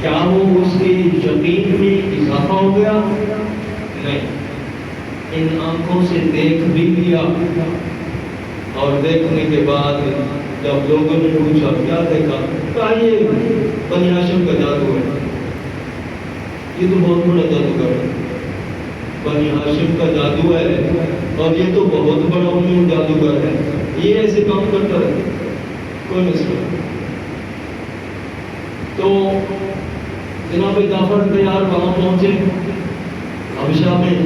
کیا وہ اس کے یقین میں اضافہ इजाफा हो गया? नहीं, इन आंखों से देख भी लिया, और देखने के बाद जब लोगों ने पूछा क्या देखा, कहा ये बनी हाशिम का जादू है, ये तो बहुत बड़ा जादूगर है, बनी हाशिम का जादू है, और ये तो बहुत बड़ा उन्हीं जादूगर है, ये ऐसे काम करता है, कोई मसला नहीं। तो जनाब जाफर तैयार वहाँ पहुँचे, हबशा में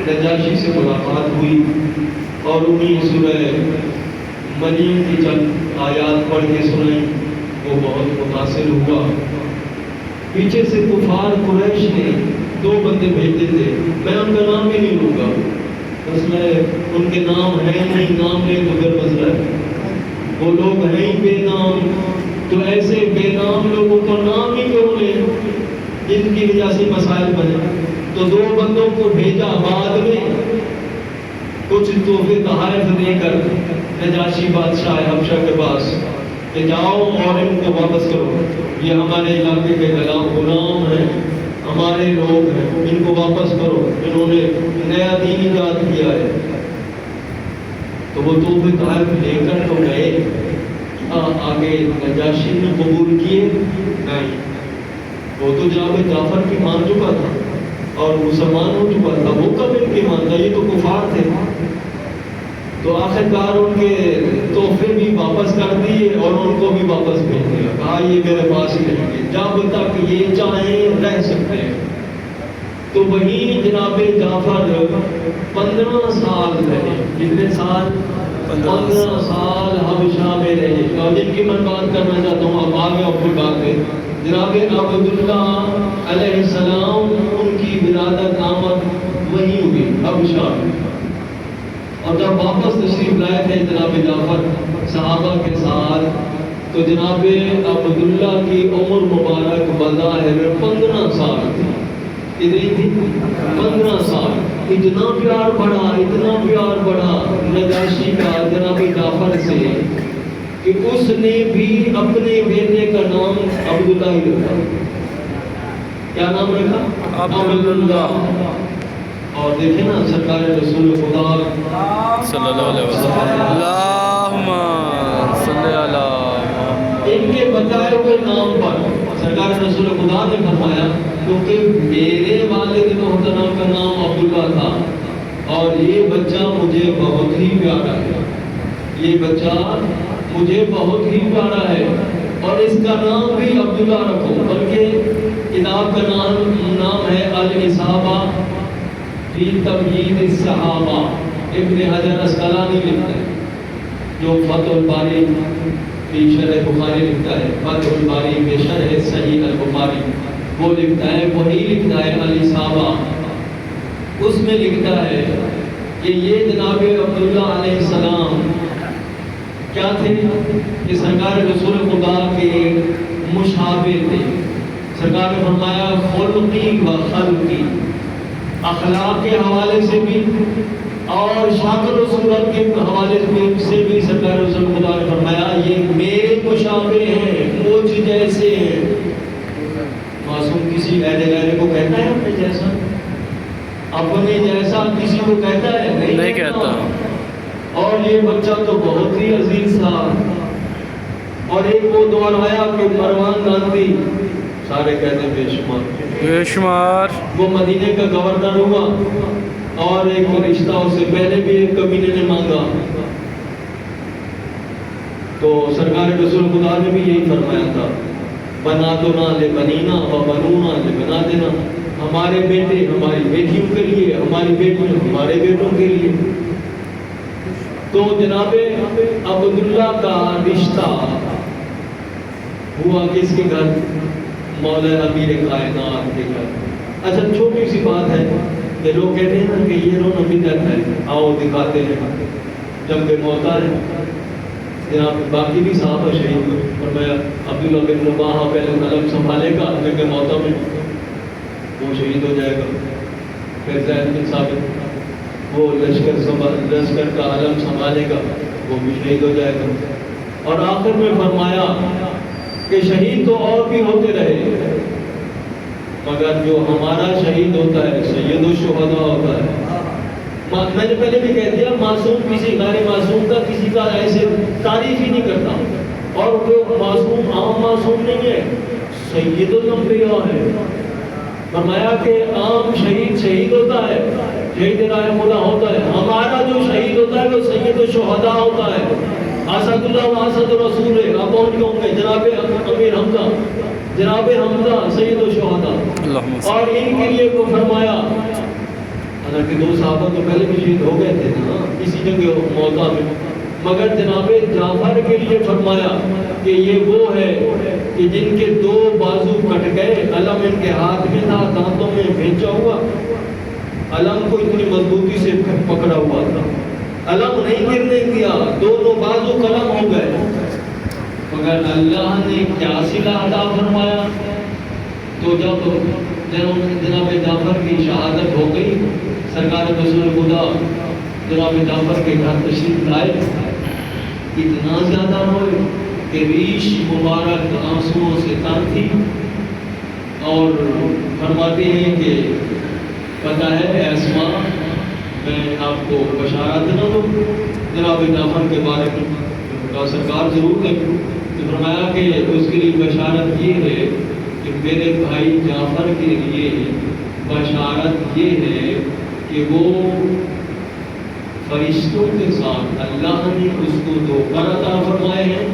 नजाशी से मुलाकात हुई, और उन्हीं सूरह मरियम की चंद आयात पढ़ के सुनाई, वो बहुत मुतासिर हुआ। पीछे से कुफार कुरैश ने 2 बंदे भेजे थे, मैं उनका नाम भी नहीं लूँगा, बस मैं उनके नाम है नहीं, नाम नहीं तो फिर मसला है, वो लोग हैं ही बेनाम, तो ऐसे बेनाम लोगों को नाम ही क्यों लें जिनकी वजह से मसाइल बने। तो 2 बंदों को भेजा, बाद में कुछ तोहफे तोहफ़े देकर नजाशी बादशाह हबशा के पास कि जाओ और इनको वापस करो, ये हमारे इलाके के गुलाम हैं, हमारे लोग हैं, इनको वापस करो, इन्होंने नया दीन इजाद किया है। तो वो तोहफे तोहफ़े लेकर तो गए, आगे नजाशी ने कबूल किए नहीं, वो तो जनाब जाफर की मान चुका था और मुसलमान हो चुका था, वो कब इनकी मानता, ये तो कुफार थे। तो आखिरकार उनके तोहफे भी वापस कर दिए और उनको भी वापस भेज दिया, कहा ये मेरे पास ही रहेंगे जब तक ये चाहें रह सकते हैं। तो वही जनाब जाफर 15 साल रहे, कितने साल? 15 साल हबशा में रहे। और जिनकी मैं बात करना चाहता हूँ, अब आगे अपनी बात में, जनाब अब्दुल्ला अलैहिस्सलाम उनकी विलादत आमद वही हुई हबशा में, और जब वापस तशरीफ लाए थे जनाब जाफर सहाबा के साथ, तो जनाब अब्दुल्ला की उम्र मुबारक बज़ाहिर 15 साल थी, कितनी थी? 15 साल। इतना प्यार बढ़ा, इतना प्यार बढ़ा नजाशी का जनाब जाफर से कि उसने भी अपने बेटे का नाम अब्दुल्ला ही रखा। क्या नाम रखा? अब्दुल्ला। और देखे ना सरकार रसूल खुदा सल्लल्लाहु अलैहि वसल्लम इनके बताए हुए नाम पर सरकार रसूल खुदा ने फरमाया, क्योंकि मेरे वालिद मोहतरम का नाम अब्दुल्ला था और ये बच्चा मुझे बहुत ही प्यारा है, ये बच्चा मुझे बहुत ही प्यारा है और इसका नाम भी अब्दुल्ला रखो। बल्कि किताब का नाम है अल-इसाबा फी तमयीज़ सहाबा, इब्न हजर अस्क़लानी लिखता है, जो फतहुल बारी फी शरह बुखारी लिखता है, फतहुल बारी में शरह सहीह अल-बुखारी वो लिखता है, वही लिखता है अल-इसाबा, उसमें लिखता है कि ये जनाब अब्दुल्ला अलैहिस्सलाम क्या थे कि सरकार रसूल खुदा के मुशाबे थे। सरकार ने फरमाया खुल्क़ी व खल्क़ी, अखलाक के हवाले से भी और शक्ल और सूरत के हवाले से भी सरकार रसूल खुदा ने फरमाया ये मेरे मुशाबे हैं, मुझ जैसे हैं। मासूम किसी गहरे गहरे को कहता है अपने जैसा? अपने जैसा किसी को कहता है? नहीं कहता। और ये बच्चा तो बहुत ही अजीज था। और एक वो दौर आया कि मरवान गांधी, सारे कहते बेशुमार बेशुमार, वो मदीने का गवर्नर हुआ और एक रिश्ता उससे पहले भी एक कबीले ने मांगा, तो सरकार रसूल खुदा ने भी यही फरमाया था, बना दो ना ले बनीना व बनूना ले बना देना, हमारे बेटे हमारी बेटियों के लिए, हमारी बेटियां हमारे बेटों के लिए। तो जनाबे अब्दुल्ला का रिश्ता हुआ किसके घर? मौला अमीर कायनात के घर। अच्छा छोटी सी बात है कि लोग कहते हैं ना कि ये रोना बिदअत है, आओ दिखाते हैं, जब के मौता है जनाब बाकी भी साहब शहीद हुए, और मैं अब्दुल्ला बिन रवाहा पहले कलम संभालेगा, क्योंकि मौता में वो शहीद हो जाएगा, फिर ज़ैद बिन साबित वो लश्कर का आलम संभालेगा, वो भी शहीद हो जाएगा। और आखिर में फरमाया कि शहीद तो और भी होते रहे, مگر جو ہمارا شہید ہوتا ہے سید الشہداء ہوتا ہے. میں نے پہلے بھی کہہ دیا معصوم کسی غیر معصوم کا کسی کا ایسے تعریف ہی نہیں کرتا. اور جو معصوم عام معصوم نہیں ہے سید الانبیاء ہے. فرمایا کہ عام شہید ہوتا ہے, شہید راہ خدا ہوتا ہے. ہمارا جو شہید ہوتا ہے وہ سید الشہداء ہوتا ہے. اسد اللہ و اسد رسول ہے. آپ کون کہوں گے؟ جناب امیر حمزہ, جناب حمزہ سید الشہداء. اور ان کے لیے کو فرمایا, حالانکہ 2 صحابہ تو پہلے بھی شہید ہو گئے تھے نا اسی جگہ موتا میں, مگر جناب جعفر کے لیے فرمایا کہ یہ وہ ہے کہ جن کے 2 بازو کٹ گئے, علم ان کے ہاتھ میں تھا, دانتوں میں بھینچا ہوا, علم کو اتنی مضبوطی سے پکڑا ہوا تھا, علم نہیں گرنے دیا, دونوں بازو قلم ہو گئے. مگر اللہ نے کیا صلہ عطا فرمایا. تو جب جناب جعفر کی شہادت ہو گئی, سرکار رسول خدا جناب جعفر کے گھر تشریف لائے, اتنا زیادہ روئے کہ ریش مبارک آنسوؤں سے تر تھی. اور فرماتے ہیں کہ پتہ ہے اسما, میں آپ کو بشارت نہ دوں جناب جعفر کے بارے میں, سرکار ضرور دیں. تو فرمایا کہ اس کے لیے بشارت یہ ہے کہ میرے بھائی جعفر کے لیے بشارت یہ ہے کہ وہ فرشتوں کے ساتھ, اللہ نے اس کو 2 پر عطا فرمائے ہیں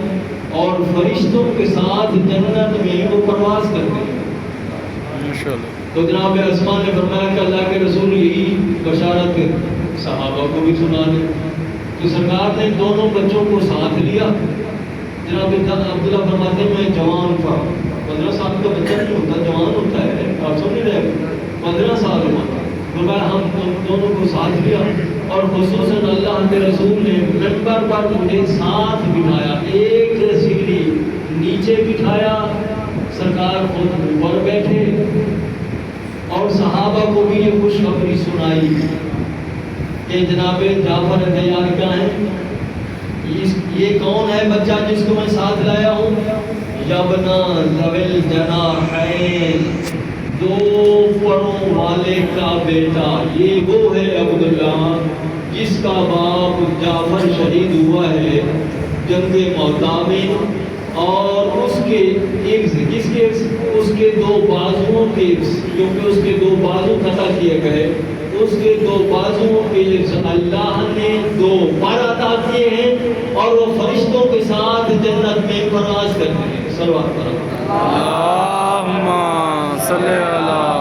اور فرشتوں کے ساتھ جنت میں وہ پرواز کرتے ہیں. تو جناب اسما نے فرمایا کہ اللہ کے رسول یہی بشارت صحابہ کو بھی سنا دیں. تو سرکار نے دونوں بچوں کو ساتھ لیا. جناب عبداللہ فرماتے ہیں میں جوان تھا, 15 سال کا بچہ نہیں ہوتا, جوان ہوتا ہے, آپ سمجھ رہے, 15 سال ہوا. فرمایا ہم دونوں کو ساتھ لیا اور خصوصاً اللہ کے رسول نے ممبر پر مجھے ساتھ بٹھایا, ایک سیڑھی نیچے بٹھایا, سرکار خود اوپر بیٹھے اور صحابہ کو بھی یہ خوشخبری سنائی کہ جناب جعفر تیار کیا ہے, یہ کون ہے بچہ جس کو میں ساتھ لایا ہوں. یبنا ذویل جناحین, 2 پروں والے کا بیٹا, یہ وہ ہے عبداللہ جس کا باپ جعفر شہید ہوا ہے جنگ موتا میں, اور اس کے جس کے اس کے 2 بازوؤں کے, کیونکہ اس کے 2 بازو قطع کیے گئے, اس کے 2 بازوؤں کے اللہ نے 2 پر عطا کیے ہیں اور وہ فرشتوں کے ساتھ جنت میں پرواز کرتے ہیں. صلوات کرو. اللہم صلی اللہ